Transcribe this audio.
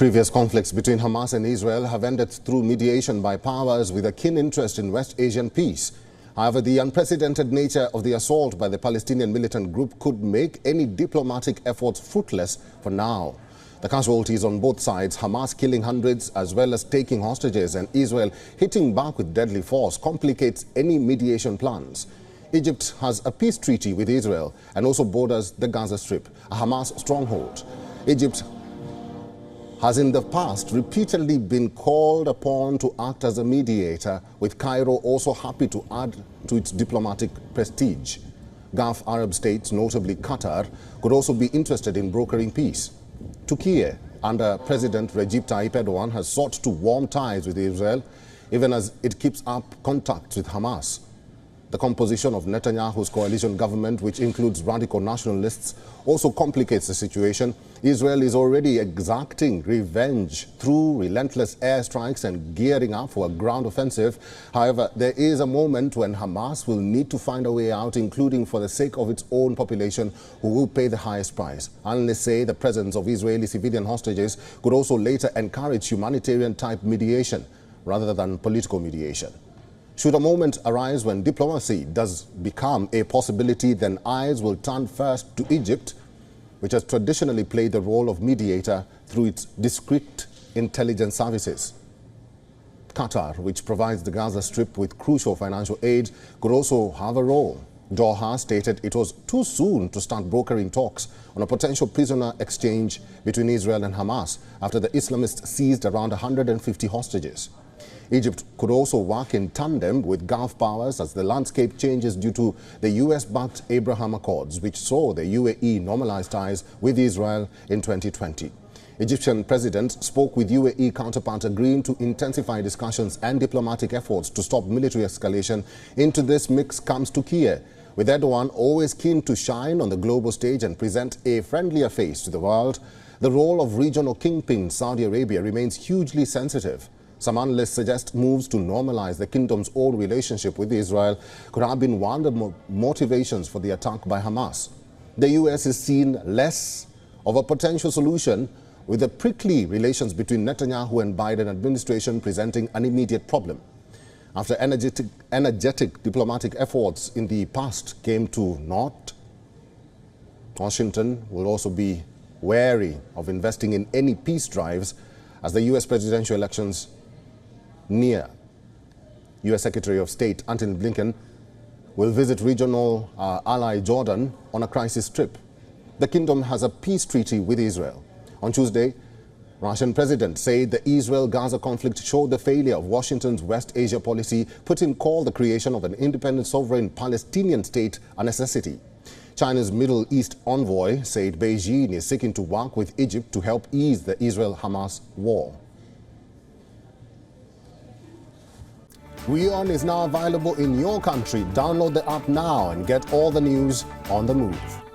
Previous conflicts between Hamas and Israel have ended through mediation by powers with a keen interest in West Asian peace. However, the unprecedented nature of the assault by the Palestinian militant group could make any diplomatic efforts fruitless for now. The casualties on both sides, Hamas killing hundreds as well as taking hostages, and Israel hitting back with deadly force, complicates any mediation plans. Egypt has a peace treaty with Israel and also borders the Gaza Strip, a Hamas stronghold. Egypt has in the past repeatedly been called upon to act as a mediator, with Cairo also happy to add to its diplomatic prestige. Gulf Arab states, notably Qatar, could also be interested in brokering peace. Turkey, under President Recep Tayyip Erdogan, has sought to warm ties with Israel, even as it keeps up contacts with Hamas. The composition of Netanyahu's coalition government, which includes radical nationalists, also complicates the situation. Israel is already exacting revenge through relentless airstrikes and gearing up for a ground offensive. However, there is a moment when Hamas will need to find a way out, including for the sake of its own population, who will pay the highest price. Analysts say the presence of Israeli civilian hostages could also later encourage humanitarian-type mediation rather than political mediation. Should a moment arise when diplomacy does become a possibility, then eyes will turn first to Egypt, which has traditionally played the role of mediator through its discreet intelligence services. Qatar, which provides the Gaza Strip with crucial financial aid, could also have a role. Doha stated it was too soon to start brokering talks on a potential prisoner exchange between Israel and Hamas after the Islamists seized around 150 hostages. Egypt could also work in tandem with Gulf powers as the landscape changes due to the US-backed Abraham Accords, which saw the UAE normalize ties with Israel in 2020. Egyptian president spoke with UAE counterpart, agreeing to intensify discussions and diplomatic efforts to stop military escalation. Into this mix comes Turkey, with Erdogan always keen to shine on the global stage and present a friendlier face to the world. The role of regional kingpin Saudi Arabia remains hugely sensitive. Some analysts suggest moves to normalize the kingdom's old relationship with Israel could have been one of the motivations for the attack by Hamas. The US is seen less of a potential solution, with the prickly relations between Netanyahu and Biden administration presenting an immediate problem. After energetic diplomatic efforts in the past came to naught, Washington will also be wary of investing in any peace drives as the US presidential elections near. U.S. Secretary of State Antony Blinken will visit regional ally Jordan on a crisis trip. The kingdom has a peace treaty with Israel. On Tuesday, Russian president said the Israel-Gaza conflict showed the failure of Washington's West Asia policy. Putin called the creation of an independent sovereign Palestinian state a necessity. China's Middle East envoy said Beijing is seeking to work with Egypt to help ease the Israel-Hamas war. WION is now available in your country. Download the app now and get all the news on the move.